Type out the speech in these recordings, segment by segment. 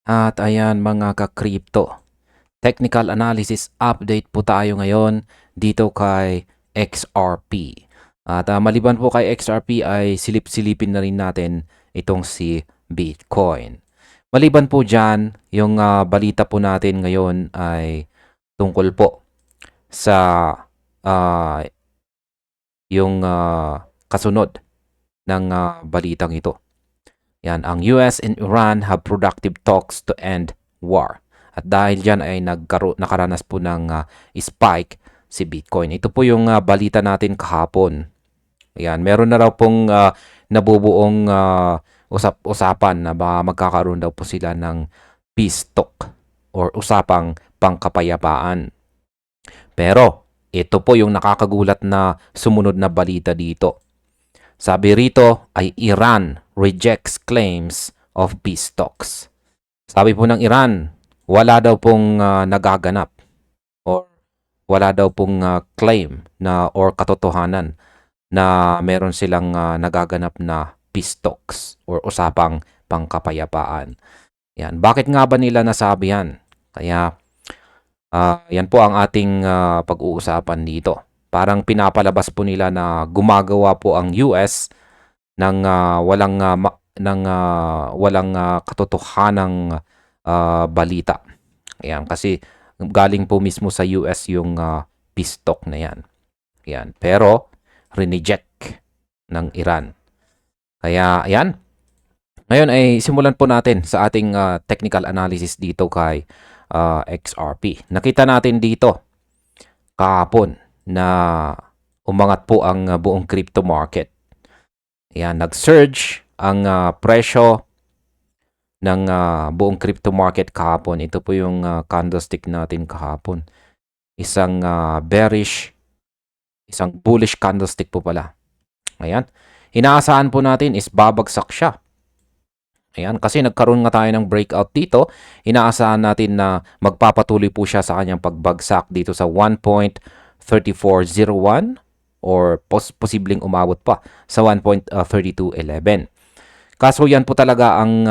At ayan mga ka-crypto, technical analysis update po tayo ngayon dito kay XRP. At maliban po kay XRP ay silip-silipin na rin natin itong si Bitcoin. Maliban po dyan, yung balita po natin ngayon ay tungkol po sa ah, yung kasunod ng balitang ito. Yan, ang US and Iran have productive talks to end war. At dahil dyan ay nakaranas po ng spike si Bitcoin. Ito po yung balita natin kahapon. Yan, meron na raw pong nabubuong usapan na baka magkakaroon daw po sila ng peace talk or usapang pangkapayapaan. Pero ito po yung nakakagulat na sumunod na balita dito. Sabi rito ay Iran rejects claims of peace talks. Sabi po ng Iran, wala daw pong nagaganap or wala daw pong claim na or katotohanan na meron silang nagaganap na peace talks or usapang pangkapayapaan. Yan. Bakit nga ba nila nasabi yan? Kaya yan po ang ating pag-uusapan dito. Parang pinapalabas po nila na gumagawa po ang US ng walang katotohanang balita. Ayan, kasi galing po mismo sa US yung peace talk na yan. Ayan, pero rineject ng Iran. Kaya ayan, ngayon ay simulan po natin sa ating technical analysis dito kay XRP. Nakita natin dito kahapon na umangat po ang buong crypto market. Ayan, nag-surge ang presyo ng buong crypto market kahapon. Ito po yung candlestick natin kahapon. Isang bearish, isang bullish candlestick po pala. Ayan. Inaasahan po natin is babagsak siya. Ayan, kasi nagkaroon nga tayo ng breakout dito. Inaasahan natin na magpapatuloy po siya sa kanyang pagbagsak dito sa 1.3401 or posibleng umabot pa sa 1.3211. Kaso yan po talaga ang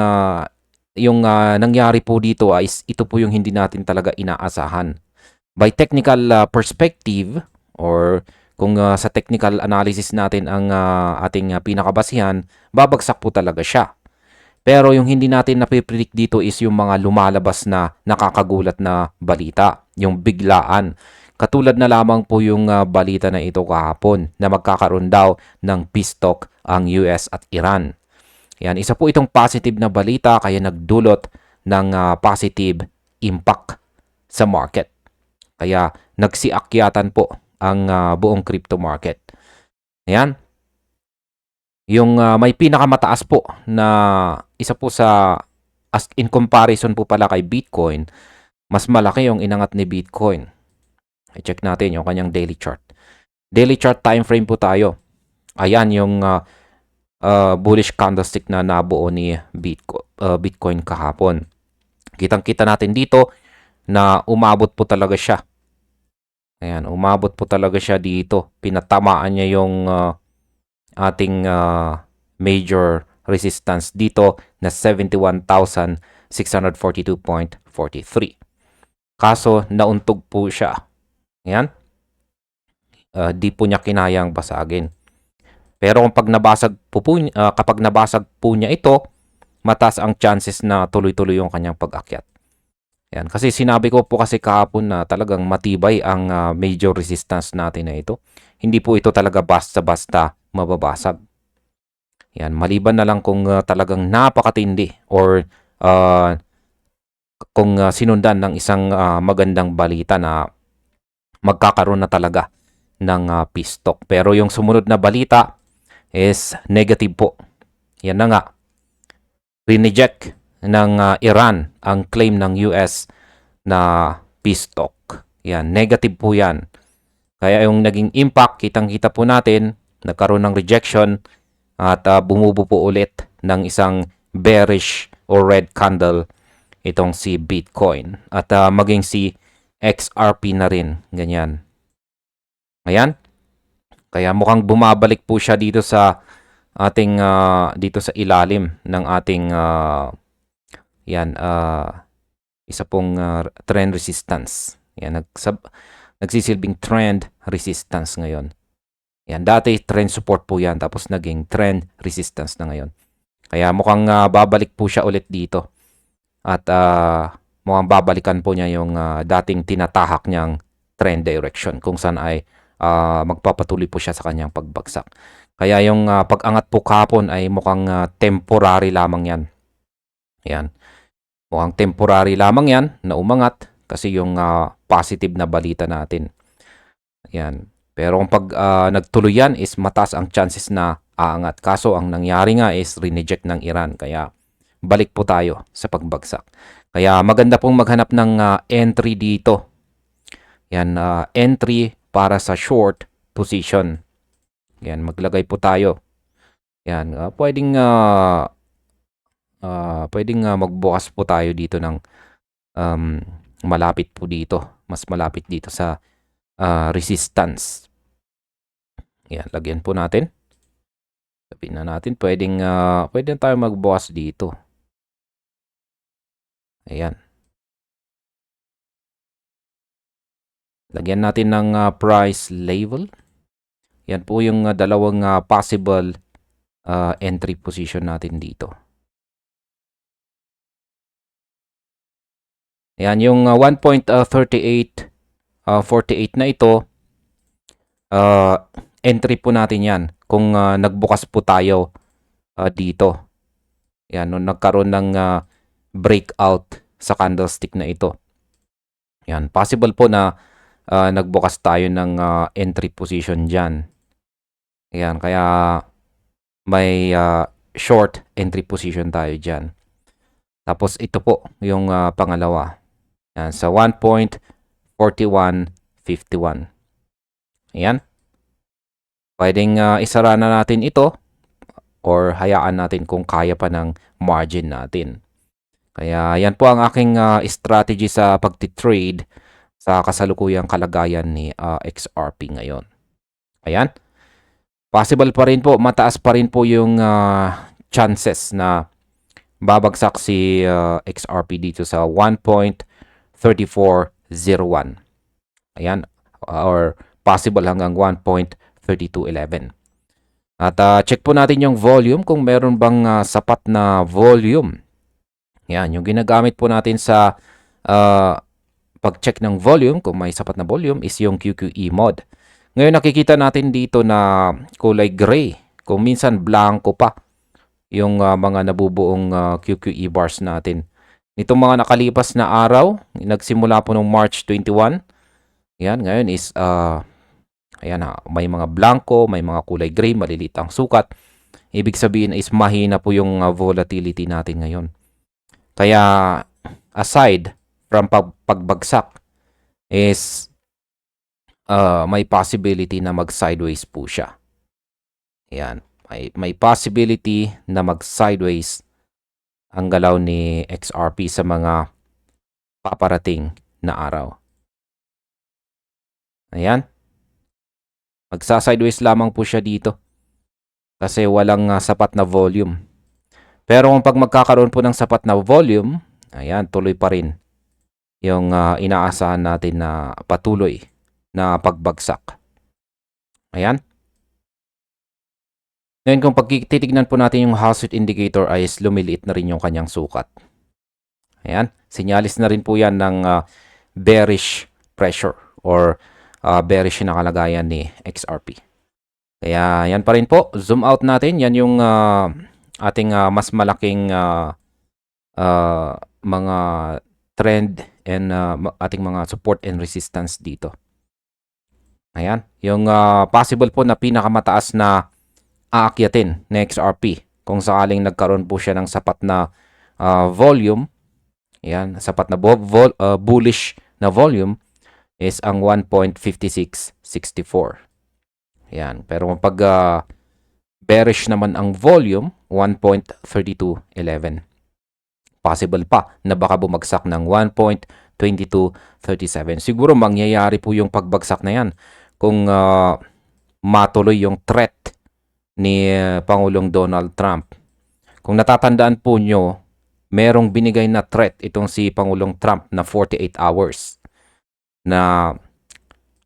yung nangyari po dito ay ito po yung hindi natin talaga inaasahan. By technical perspective or kung sa technical analysis natin ang ating pinakabasihan, babagsak po talaga siya. Pero yung hindi natin napipredict dito is yung mga lumalabas na nakakagulat na balita, yung biglaan. Katulad na lamang po yung balita na ito kahapon na magkakaroon daw ng peace talk ang US at Iran. Yan, isa po itong positive na balita kaya nagdulot ng positive impact sa market. Kaya nagsiakyatan po ang buong crypto market. Ayan. Yung may pinakamataas po na isa po sa as in comparison po pala kay Bitcoin, mas malaki yung inangat ni Bitcoin. I-check natin yung kanyang daily chart. Daily chart time frame po tayo. Ayan yung bullish candlestick na nabuo ni Bitcoin kahapon. Kitang-kita natin dito na umabot po talaga siya. Ayan, umabot po talaga siya dito. Pinatamaan niya yung ating major resistance dito na 71,642.43. Kaso nauntog po siya. Ayan. Di po niya kinayang basagin. Pero kapag nabasag po niya ito, mataas ang chances na tuloy-tuloy yung kanyang pag-akyat. Yan. Kasi sinabi ko po kasi kahapon na talagang matibay ang major resistance natin na ito. Hindi po ito talaga basta-basta mababasag. Yan. Maliban na lang kung talagang napakatindi or kung sinundan ng isang magandang balita na magkakaroon na talaga ng peace talk. Pero yung sumunod na balita is negative po. Yan na nga. Rineject ng Iran ang claim ng US na peace talk. Yan, negative po yan. Kaya yung naging impact, kitang-kita po natin, nagkaroon ng rejection at bumubo po ulit ng isang bearish or red candle itong si Bitcoin. At maging si XRP na rin. Ganyan. Ayan. Kaya mukhang bumabalik po siya dito sa ating dito sa ilalim ng ating Yan, isa pong trend resistance. Yan, nagsisilbing trend resistance ngayon. Yan, dati trend support po yan, tapos naging trend resistance na ngayon. Kaya mukhang babalik po siya ulit dito. At mukhang babalikan po niya yung dating tinatahak niyang trend direction kung saan ay magpapatuloy po siya sa kanyang pagbagsak. Kaya yung pag-angat po kahapon ay mukhang temporary lamang yan. Yan. Mukhang temporary lamang yan na umangat kasi yung positive na balita natin. Yan. Pero kung pag nagtuloy yan is mataas ang chances na aangat. Kaso ang nangyari nga is rineject ng Iran. Kaya balik po tayo sa pagbagsak. Kaya maganda pong maghanap ng entry dito. Yan, entry para sa short position. Yan, maglagay po tayo. Yan, pwedeng magbukas po tayo dito ng malapit po dito. Mas malapit dito sa resistance. Yan, lagyan po natin. Sabihin na natin, pwedeng tayo magbukas dito. Ayan. Lagyan natin ng price level. Yan po yung dalawang possible entry position natin dito. Ayan, yung 1.3848 na ito, entry po natin yan kung nagbukas po tayo dito. Yan, nung nagkaroon ng breakout sa candlestick na ito. Yan, possible po na nagbukas tayo ng entry position dyan. Yan, kaya may short entry position tayo dyan. Tapos ito po yung pangalawa. Yan, sa 1.4151. Ayan. Pwedeng isara na natin ito or hayaan natin kung kaya pa ng margin natin. Kaya yan po ang aking strategy sa pagtitrade sa kasalukuyang kalagayan ni XRP ngayon. Ayan. Possible pa rin po, mataas pa rin po yung chances na babagsak si XRP dito sa 1.3401. Ayan. Or possible hanggang 1.3211. At check po natin yung volume kung meron bang sapat na volume. Yan, yung ginagamit po natin sa pag-check ng volume, kung may sapat na volume, is yung QQE mod. Ngayon nakikita natin dito na kulay gray. Kung minsan blanco pa yung mga nabubuong QQE bars natin. Nitong mga nakalipas na araw, nagsimula po noong March 21. Yan, ngayon is ayan, may mga blanco, may mga kulay gray, maliliit ang sukat. Ibig sabihin is mahina po yung volatility natin ngayon. Kaya aside from pagbagsak is may possibility na mag-sideways po siya. Ayan, may possibility na mag-sideways ang galaw ni XRP sa mga paparating na araw. Ayan. Magsa-sideways lamang po siya dito kasi walang sapat na volume. Pero kung pag magkakaroon po ng sapat na volume, ayan, tuloy pa rin yung inaasahan natin na patuloy na pagbagsak. Ayan. Ngayon kung pagtitignan po natin yung Howsett indicator ay lumiliit na rin yung kanyang sukat. Ayan. Sinyalis na rin po yan ng bearish pressure or bearish na kalagayan ni XRP. Kaya yan pa rin po. Zoom out natin. Yan yung ating mas malaking mga trend and ating mga support and resistance dito. Ayan. Yung possible po na pinakamataas na aakyatin na XRP kung sakaling nagkaroon po siya ng sapat na volume. Ayan. Sapat na bullish na volume is ang 1.5664. Ayan. Pero pag bearish naman ang volume, 1.3211. Possible pa na baka bumagsak ng 1.2237. Siguro mangyayari po yung pagbagsak na yan kung matuloy yung threat ni Pangulong Donald Trump. Kung natatandaan po nyo, merong binigay na threat itong si Pangulong Trump na 48 hours na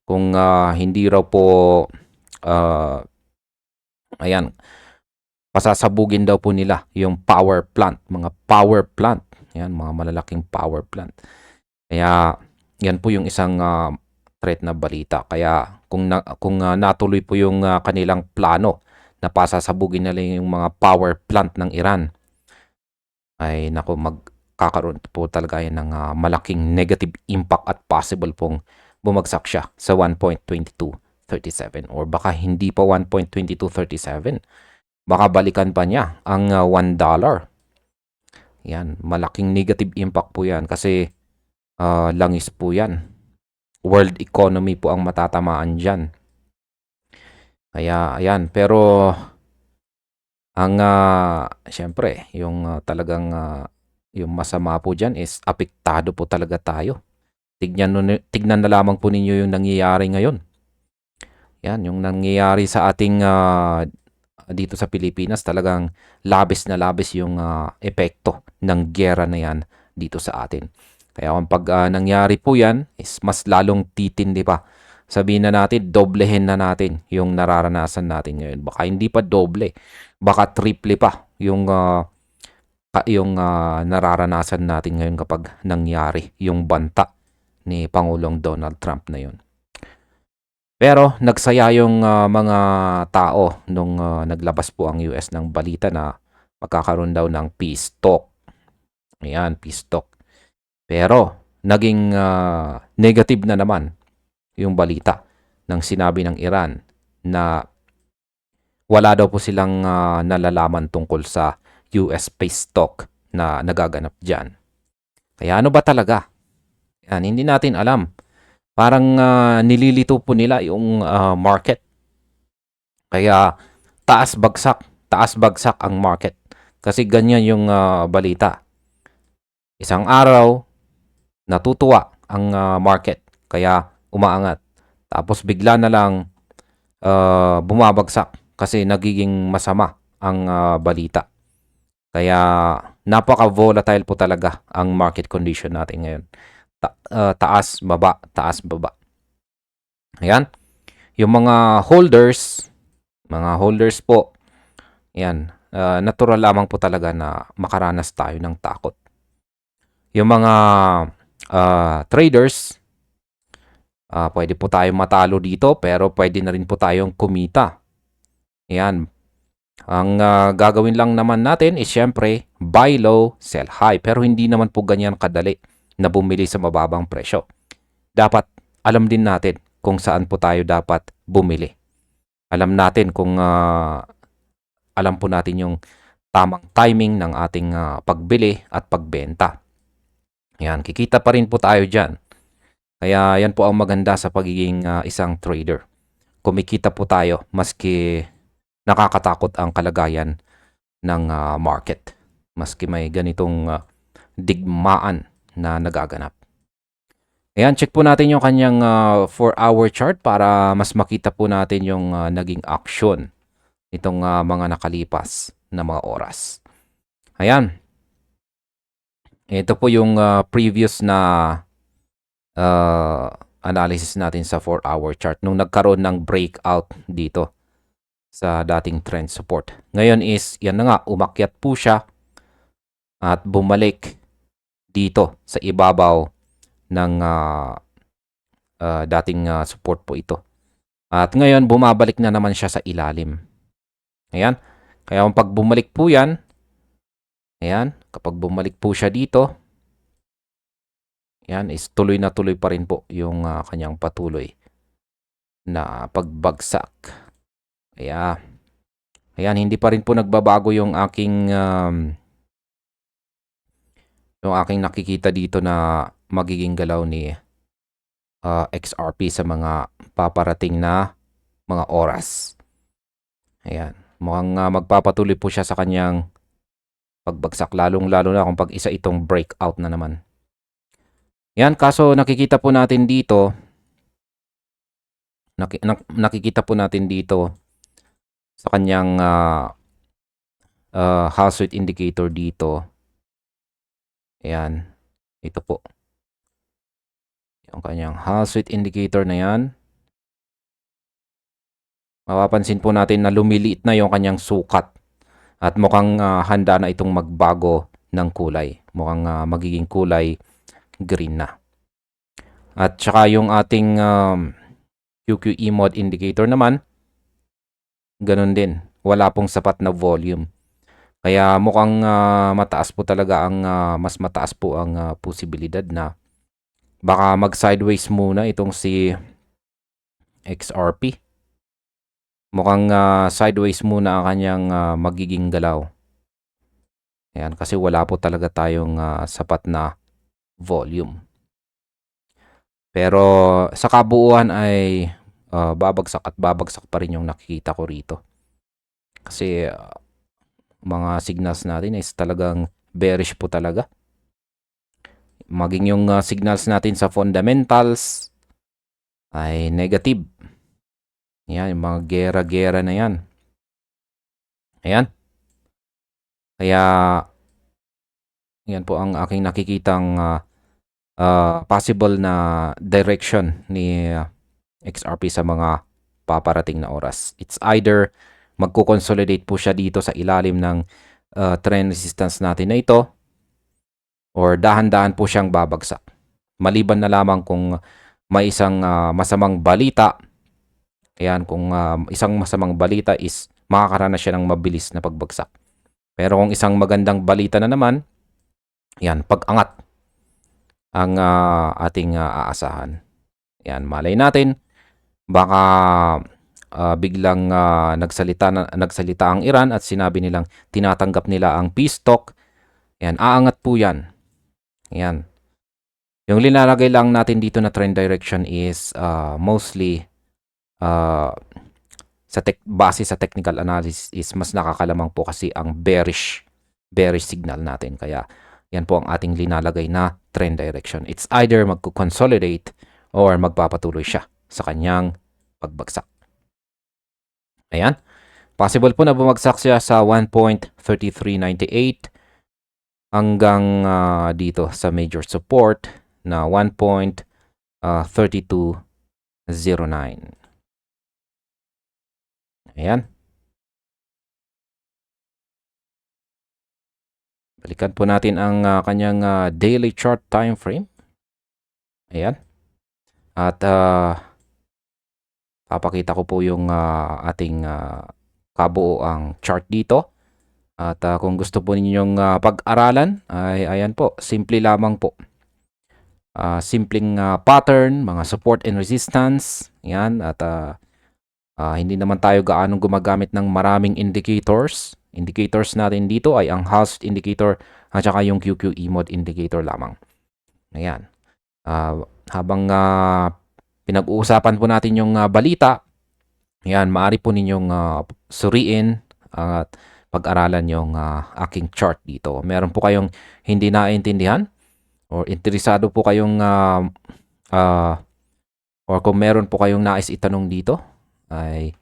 kung hindi raw po ayan, pasasabugin daw po nila yung power plant, mga power plant. Yan, mga malalaking power plant. Kaya yan po yung isang threat na balita. Kaya kung natuloy po yung kanilang plano na pasasabugin nila yung mga power plant ng Iran, ay naku, magkakaroon po talaga yan ng malaking negative impact at possible pong bumagsak siya sa 1.2237 or baka hindi pa 1.2237. Baka balikan pa niya ang $1. Yan, malaking negative impact po yan kasi langis po yan. World economy po ang matatamaan dyan. Kaya, ayan. Pero, ang, syempre, yung talagang, yung masama po dyan is apektado po talaga tayo. Tignan na lamang po ninyo yung nangyayari ngayon. Yan, yung nangyayari sa ating dito sa Pilipinas, talagang labis na labis yung epekto ng giyera na yan dito sa atin. Kaya kapag nangyari po yan, is mas lalong titindi pa. Sabihin na natin, doblehin na natin yung nararanasan natin ngayon. Baka hindi pa doble, baka triple pa yung nararanasan natin ngayon kapag nangyari yung banta ni Pangulong Donald Trump na yun. Pero nagsaya yung mga tao nung naglabas po ang US ng balita na magkakaroon daw ng peace talk. Ayan, peace talk. Pero naging negative na naman yung balita ng sinabi ng Iran na wala daw po silang nalalaman tungkol sa US peace talk na nagaganap dyan. Kaya ano ba talaga? Yan, hindi natin alam. Parang nililito po nila yung market. Kaya taas bagsak ang market. Kasi ganyan yung balita. Isang araw, natutuwa ang market. Kaya umaangat. Tapos bigla na lang bumabagsak kasi nagiging masama ang balita. Kaya napaka-volatile po talaga ang market condition natin ngayon. Taas, baba, taas, baba. Ayan. Yung mga holders po, ayan, natural lamang po talaga na makaranas tayo ng takot. Yung mga traders, pwede po tayong matalo dito pero pwede na rin po tayong kumita. Ayan. Ang gagawin lang naman natin is syempre buy low, sell high. Pero hindi naman po ganyan kadali na bumili sa mababang presyo. Dapat alam din natin kung saan po tayo dapat bumili. Alam natin kung alam po natin yung tamang timing ng ating pagbili at pagbenta. Yan, kikita pa rin po tayo dyan. Kaya yan po ang maganda sa pagiging isang trader. Kumikita po tayo maski nakakatakot ang kalagayan ng market. Maski may ganitong digmaan na nagaganap. Ayan, check po natin yung kanyang 4-hour chart para mas makita po natin yung naging action nitong mga nakalipas na mga oras. Ayan. Ito po yung previous na analysis natin sa 4-hour chart nung nagkaroon ng breakout dito sa dating trend support. Ngayon is, yan na nga, umakyat po siya at bumalik dito sa ibabaw ng dating support po ito. At ngayon, bumabalik na naman siya sa ilalim. Ayan. Kaya pag bumalik po yan, ayan, kapag bumalik po siya dito, ayan, is tuloy na tuloy pa rin po yung kanyang patuloy na pagbagsak. Kaya, ayan, hindi pa rin po nagbabago yung aking nakikita dito na magiging galaw ni XRP sa mga paparating na mga oras. Ayan, mukhang magpapatuloy po siya sa kanyang pagbagsak, lalong-lalo na kung pag isa itong breakout na naman. Yan, kaso nakikita po natin dito, nakikita po natin dito sa kanyang House Rate Indicator dito Ayan, ito po. Yung kanyang Hall Street indicator na yan. Mapapansin po natin na lumiliit na yung kanyang sukat. At mukhang handa na itong magbago ng kulay. Mukhang magiging kulay green na. At saka yung ating QQE mode indicator naman, ganun din. Wala pong sapat na volume. Kaya mukhang mataas po talaga ang mas mataas po ang posibilidad na baka mag-sideways muna itong si XRP. Mukhang sideways muna ang kanyang magiging galaw. Ayan, kasi wala po talaga tayong sapat na volume. Pero sa kabuuan ay babagsak at babagsak pa rin yung nakikita ko rito. Kasi mga signals natin is talagang bearish po talaga. Maging yung signals natin sa fundamentals ay negative. Yan, yung mga gera-gera na yan. Ayan. Kaya, yan po ang aking nakikitang possible na direction ni XRP sa mga paparating na oras. It's either magko-consolidate po siya dito sa ilalim ng trend resistance natin na ito or dahan-dahan po siyang babagsak. Maliban na lamang kung may isang masamang balita. Ayan, kung isang masamang balita is makakaranas siya ng mabilis na pagbagsak. Pero kung isang magandang balita na naman, yan, pag-angat ang ating aasahan. Yan, malay natin, baka biglang nagsalita ang Iran at sinabi nilang tinatanggap nila ang peace talk. Yan, aangat po yan. Yan. Yung linalagay lang natin dito na trend direction is mostly base sa technical analysis is mas nakakalamang po kasi ang bearish signal natin. Kaya yan po ang ating linalagay na trend direction. It's either magko-consolidate or magpapatuloy siya sa kanyang pagbagsak. Ayan. Possible po na bumagsak siya sa 1.3398 hanggang dito sa major support na 1.3209. Ayan. Balikan po natin ang kanyang daily chart time frame. Ayan. At papakita ko po yung ating kabuoang chart dito. At kung gusto po ninyong pag-aralan, ay ayan po, simple lamang po. Simpleng pattern, mga support and resistance. Ayan. At hindi naman tayo gaanong gumagamit ng maraming indicators. Indicators natin dito ay ang Hall Street indicator at saka yung QQE mode indicator lamang. Ayan. Habang pinag-uusapan po natin yung balita, ayan, maaari po ninyong suriin at pag-aralan yung aking chart dito. Meron po kayong hindi naintindihan or interesado po kayong or kung meron po kayong nais itanong dito, ay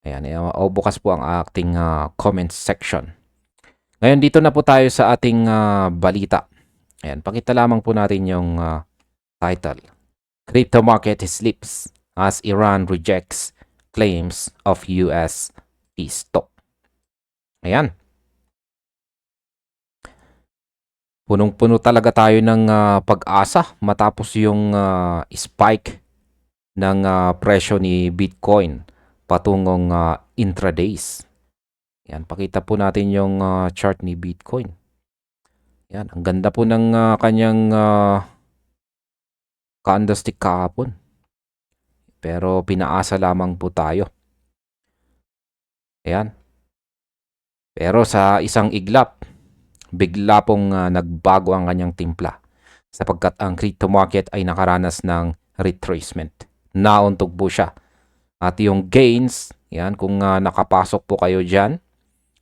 ayan, bukas po ang ating comment section. Ngayon, dito na po tayo sa ating balita. Ayan, pakita lamang po natin yung title. Crypto market slips as Iran rejects claims of US peace talk. Ayan. Punong-puno talaga tayo ng pag-asa matapos yung spike ng presyo ni Bitcoin patungong intradays. Yan, pakita po natin yung chart ni Bitcoin. Yan, ang ganda po ng kanyang candlestick kahapon. Pero pinaasa lamang po tayo. Ayan. Pero sa isang iglap, bigla pong nagbago ang kanyang timpla sapagkat ang crypto market ay nakaranas ng retracement. Nauntog po siya. At yung gains, yan, kung nakapasok po kayo dyan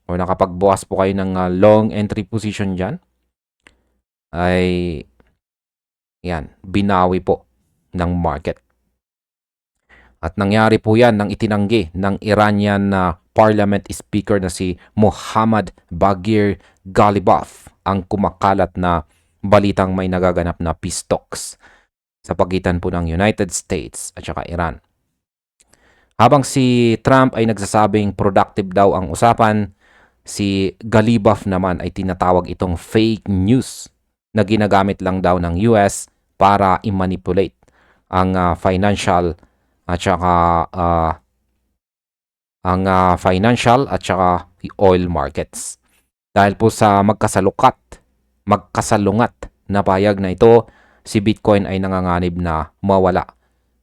o nakapagbukas po kayo ng long entry position dyan, ay yan, binawi po ng market. At nangyari po yan nang itinanggi ng Iranian Parliament Speaker na si Mohammad Baghir Ghalibaf ang kumakalat na balitang may nagaganap na peace talks sa pagitan po ng United States at saka Iran. Habang si Trump ay nagsasabing productive daw ang usapan, si Galibaf naman ay tinatawag itong fake news na ginagamit lang daw ng US para i-manipulate ang financial at saka oil markets. Dahil po sa magkasalungat na payag na ito, si Bitcoin ay nanganganib na mawala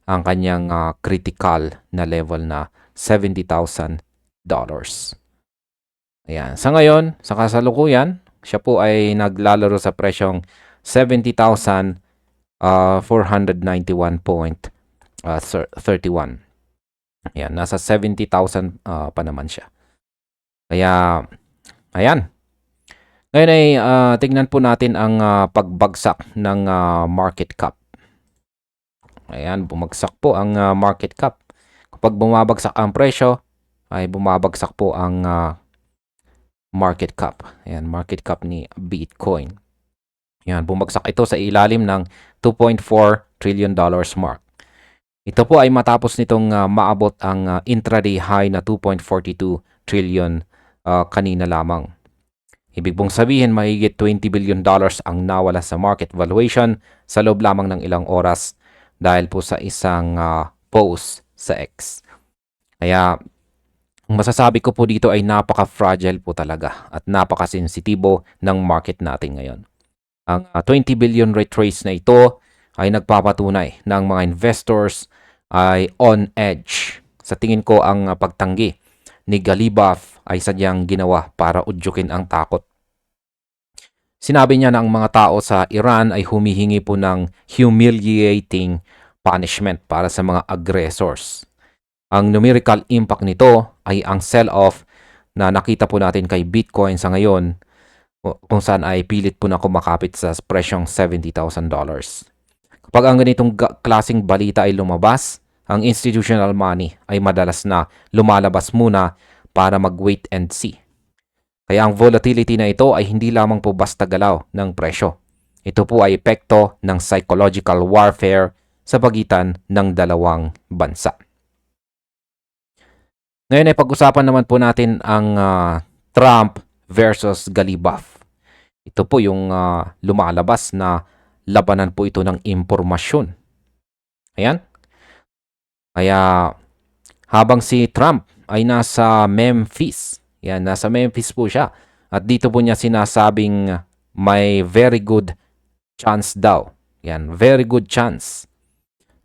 ang kanyang critical na level na $70,000. Ayan. Sa ngayon, sa kasalukuyan, siya po ay naglalaro sa presyong 70,491.31. Ayan, nasa 70,000 pa naman siya. Kaya, ayan. Ngayon ay tignan po natin ang pagbagsak ng market cap. Ayan, bumagsak po ang market cap. Kapag bumabagsak ang presyo, ay bumabagsak po ang market cap. Ayan, market cap ni Bitcoin. Ayan, bumagsak ito sa ilalim ng $2.4 trillion mark. Ito po ay matapos nitong maabot ang intraday high na 2.42 trillion kanina lamang. Ibig pong sabihin, mahigit $20 billion ang nawala sa market valuation sa loob lamang ng ilang oras dahil po sa isang post sa X. Kaya, masasabi ko po dito ay napaka-fragile po talaga at napaka-sensitibo ng market natin ngayon. Ang 20 billion retrace na ito ay nagpapatunay na ang mga investors ay on edge. Sa tingin ko, ang pagtanggi ni Galibaf ay sadyang ginawa para udyukin ang takot. Sinabi niya na ang mga tao sa Iran ay humihingi po ng humiliating punishment para sa mga aggressors. Ang numerical impact nito ay ang sell-off na nakita po natin kay Bitcoin sa ngayon, kung saan ay pilit po na kumakapit sa presyong $70,000. Kapag ang ganitong klaseng balita ay lumabas, ang institutional money ay madalas na lumalabas muna para mag-wait and see. Kaya ang volatility na ito ay hindi lamang po basta galaw ng presyo. Ito po ay epekto ng psychological warfare sa pagitan ng dalawang bansa. Ngayon ay pag-usapan naman po natin ang Trump versus Galibaf. Ito po yung lumalabas na labanan po ito ng impormasyon. Ayan. Kaya habang si Trump ay nasa Memphis, yan, nasa Memphis po siya. At dito po niya sinasabing may very good chance daw. Yan, very good chance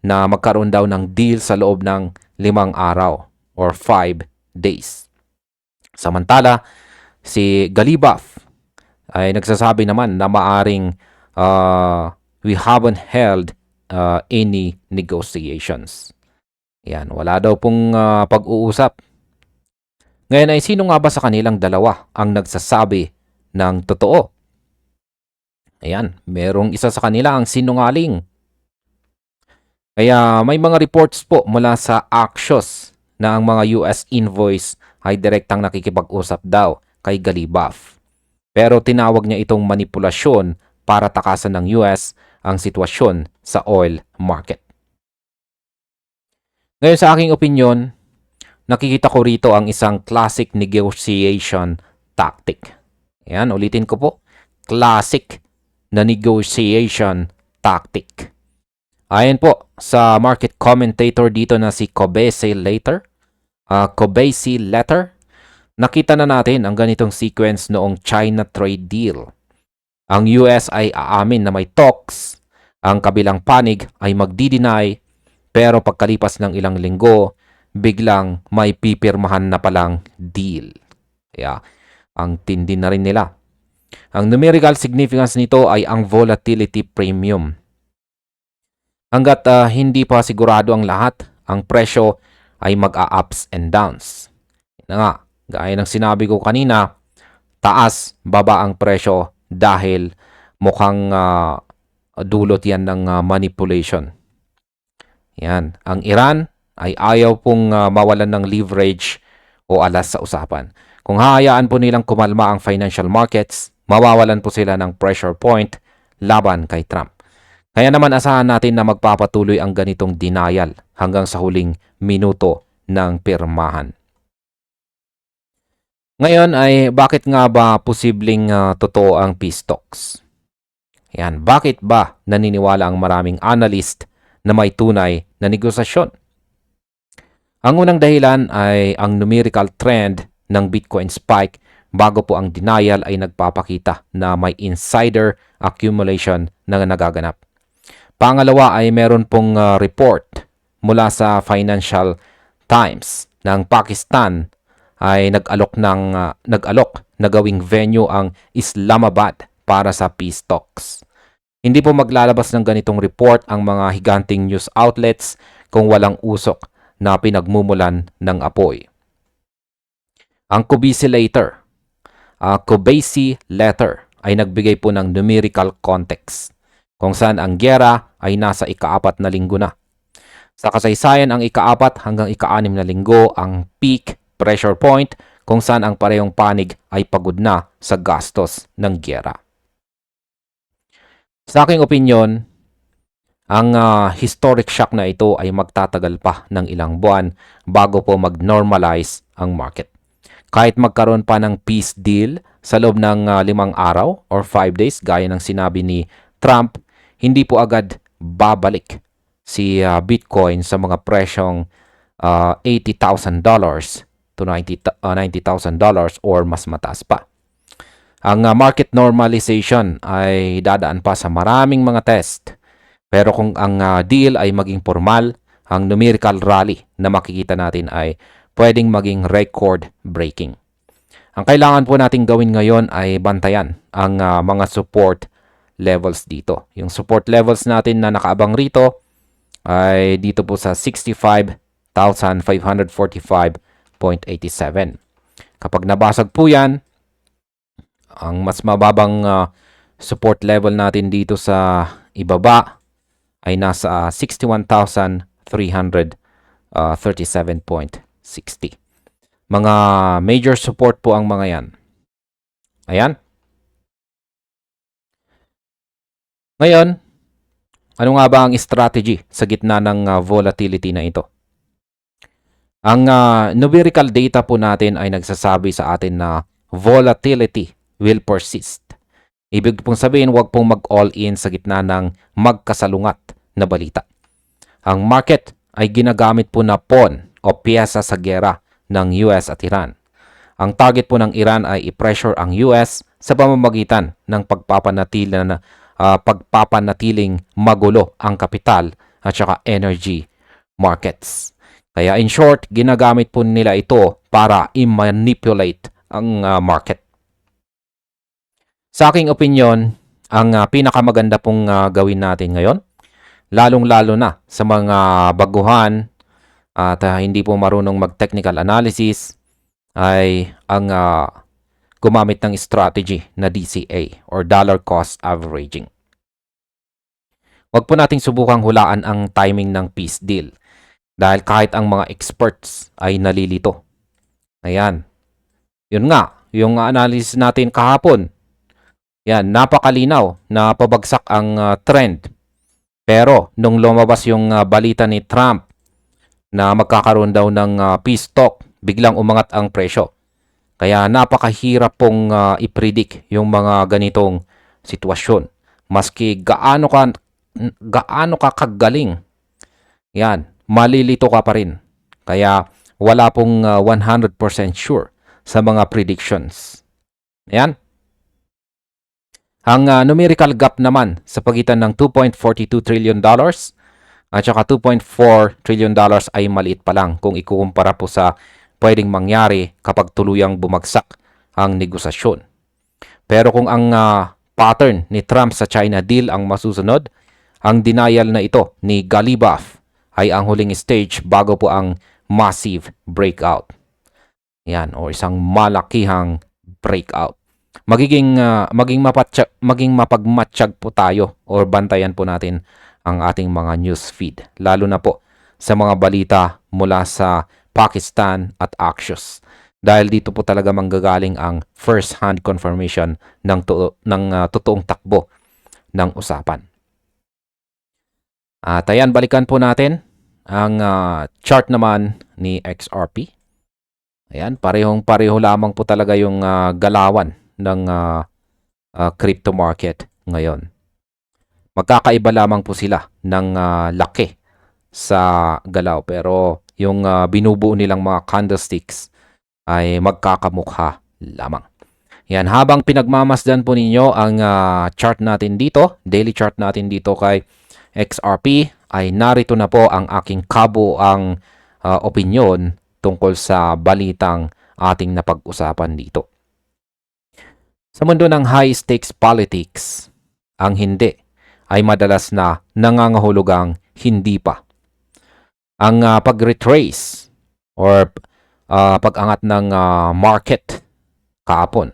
na magkaroon daw ng deal sa loob ng 5 araw or 5 days. Samantala, si Galibaf ay nagsasabi naman na maaring we haven't held any negotiations. Yan, wala daw pong pag-uusap. Ngayon ay sino nga ba sa kanilang dalawa ang nagsasabi ng totoo? Ayan, merong isa sa kanila ang sinungaling. Kaya may mga reports po mula sa Axios na ang mga US invoice ay direktang nakikipag-usap daw kay Galibaf. Pero tinawag niya itong manipulasyon para takasan ng US ang sitwasyon sa oil market. Ngayon sa aking opinyon, nakikita ko rito ang isang classic negotiation tactic. Ayan, ulitin ko po. Classic na negotiation tactic. Ayan po, sa market commentator dito na si Kobese Letter, nakita na natin ang ganitong sequence noong China trade deal. Ang US ay aamin na may talks, ang kabilang panig ay magdi-deny, pero pagkalipas ng ilang linggo, biglang may pipirmahan na palang deal. Kaya, ang tindi na rin nila. Ang numerical significance nito ay ang volatility premium. Hanggat hindi pa sigurado ang lahat, ang presyo ay mag-a-ups and downs. Yan nga, gaya ng sinabi ko kanina, taas, baba ang presyo dahil mukhang dulot yan ng manipulation. Yan, ang Iran ay ayaw pong mawalan ng leverage o alas sa usapan. Kung hahayaan po nilang kumalma ang financial markets, mawawalan po sila ng pressure point, laban kay Trump. Kaya naman asahan natin na magpapatuloy ang ganitong denial hanggang sa huling minuto ng pirmahan. Ngayon ay bakit nga ba posibleng totoo ang peace talks? Yan, bakit ba naniniwala ang maraming analyst na may tunay na negosasyon? Ang unang dahilan ay ang numerical trend ng Bitcoin spike bago po ang denial ay nagpapakita na may insider accumulation na nagaganap. Pangalawa ay meron pong report mula sa Financial Times ng Pakistan ay nag-alok na gawing venue ang Islamabad para sa peace talks. Hindi po maglalabas ng ganitong report ang mga higanting news outlets kung walang usok na pinagmumulan ng apoy. Ang Kubisi letter ay nagbigay po ng numerical context kung saan ang gyera ay nasa ika-4 na linggo na. Sa kasaysayan ang ika-4 hanggang ika-6 na linggo ang peak pressure point kung saan ang parehong panig ay pagod na sa gastos ng gyera. Sa aking opinyon, ang historic shock na ito ay magtatagal pa ng ilang buwan bago po mag-normalize ang market. Kahit magkaroon pa ng peace deal sa loob ng 5 araw or 5 days gaya ng sinabi ni Trump, hindi po agad babalik si Bitcoin sa mga presyong $80,000 to $90,000 or mas mataas pa. Ang market normalization ay dadaan pa sa maraming mga test. Pero kung ang deal ay maging formal, ang numerical rally na makikita natin ay pwedeng maging record-breaking. Ang kailangan po nating gawin ngayon ay bantayan ang mga support levels dito. Yung support levels natin na nakaabang rito ay dito po sa 65,545.87. Kapag nabasag po yan, ang mas mababang support level natin dito sa ibaba ay nasa 61,337.60. Mga major support po ang mga yan. Ayan. Ngayon, ano nga ba ang strategy sa gitna ng volatility na ito? Ang numerical data po natin ay nagsasabi sa atin na volatility will persist. Ibig pong sabihin, huwag pong mag-all-in sa gitna ng magkasalungat na balita. Ang market ay ginagamit po na pawn o piyesa sa gera ng US at Iran. Ang target po ng Iran ay i-pressure ang US sa pamamagitan ng pagpapanatiling magulo ang kapital at saka energy markets. Kaya in short, ginagamit po nila ito para i-manipulate ang market. Sa aking opinion, ang pinakamaganda pong gawin natin ngayon, lalong-lalo na sa mga baguhan at hindi po marunong mag-technical analysis, ay ang gumamit ng strategy na DCA or dollar cost averaging. Huwag po nating subukang hulaan ang timing ng peace deal dahil kahit ang mga experts ay nalilito. Ayan. Yun nga, yung analysis natin kahapon, yan, napakalinaw na pabagsak ang trend. Pero nung lumabas yung balita ni Trump na magkakaroon daw ng peace talk, biglang umangat ang presyo. Kaya napakahirap pong i-predict yung mga ganitong sitwasyon. Maski gaano ka kagaling, yan, malilito ka pa rin. Kaya wala pong 100% sure sa mga predictions. Yan. Ang numerical gap naman sa pagitan ng $2.42 trillion at saka $2.4 trillion ay maliit pa lang kung ikukumpara po sa pwedeng mangyari kapag tuluyang bumagsak ang negosasyon. Pero kung ang pattern ni Trump sa China deal ang masusunod, ang denial na ito ni Galibaf ay ang huling stage bago po ang massive breakout. Yan, o isang malakihang breakout. Maging mapagmatsyag po tayo or bantayan po natin ang ating mga news feed. Lalo na po sa mga balita mula sa Pakistan at Axios. Dahil dito po talaga manggagaling ang first-hand confirmation ng totoong takbo ng usapan. At ayan, balikan po natin ang chart naman ni XRP. Ayan, parehong-pareho lamang po talaga yung galawan ng crypto market ngayon. Magkakaiba lamang po sila ng laki sa galaw, pero yung binubuo nilang mga candlesticks ay magkakamukha lamang. Yan, habang pinagmamasdan po ninyo ang chart natin dito, daily chart natin dito kay XRP, ay narito na po ang aking kabuang opinyon tungkol sa balitang ating napag-usapan dito. Sa mundo ng high-stakes politics, ang hindi ay madalas na nangangahulugang hindi pa. Ang pag-retrace or pag-angat ng market kahapon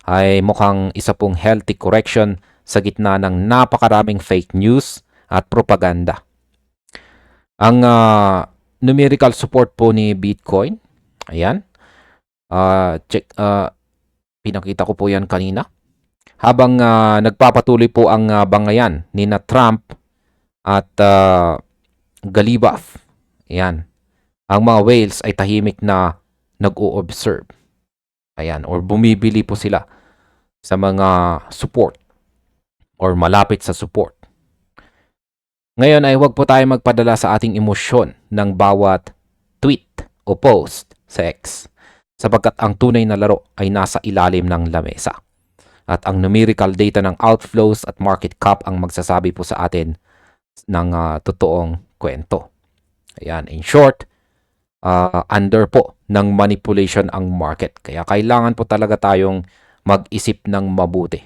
ay mukhang isa pong healthy correction sa gitna ng napakaraming fake news at propaganda. Ang numerical support po ni Bitcoin, ayan, pinakita ko po yan kanina. Habang nagpapatuloy po ang bangayan ni na Trump at Galibaf, ayan, ang mga whales ay tahimik na nag-o-observe. Ayan, or bumibili po sila sa mga support or malapit sa support. Ngayon ay huwag po tayo magpadala sa ating emosyon ng bawat tweet o post sa X, sapagkat ang tunay na laro ay nasa ilalim ng lamesa. At ang numerical data ng outflows at market cap ang magsasabi po sa atin ng totoong kwento. Ayan, in short, under po ng manipulation ang market. Kaya kailangan po talaga tayong mag-isip ng mabuti.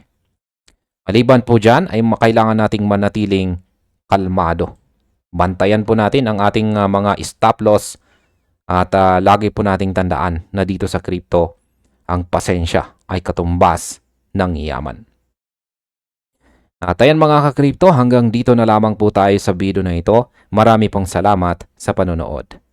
Maliban po dyan, ay kailangan nating manatiling kalmado. Bantayan po natin ang ating mga stop loss at lagi po nating tandaan na dito sa crypto, ang pasensya ay katumbas ng yaman. At ayan mga ka-crypto, hanggang dito na lamang po tayo sa video na ito. Marami pong salamat sa panonood.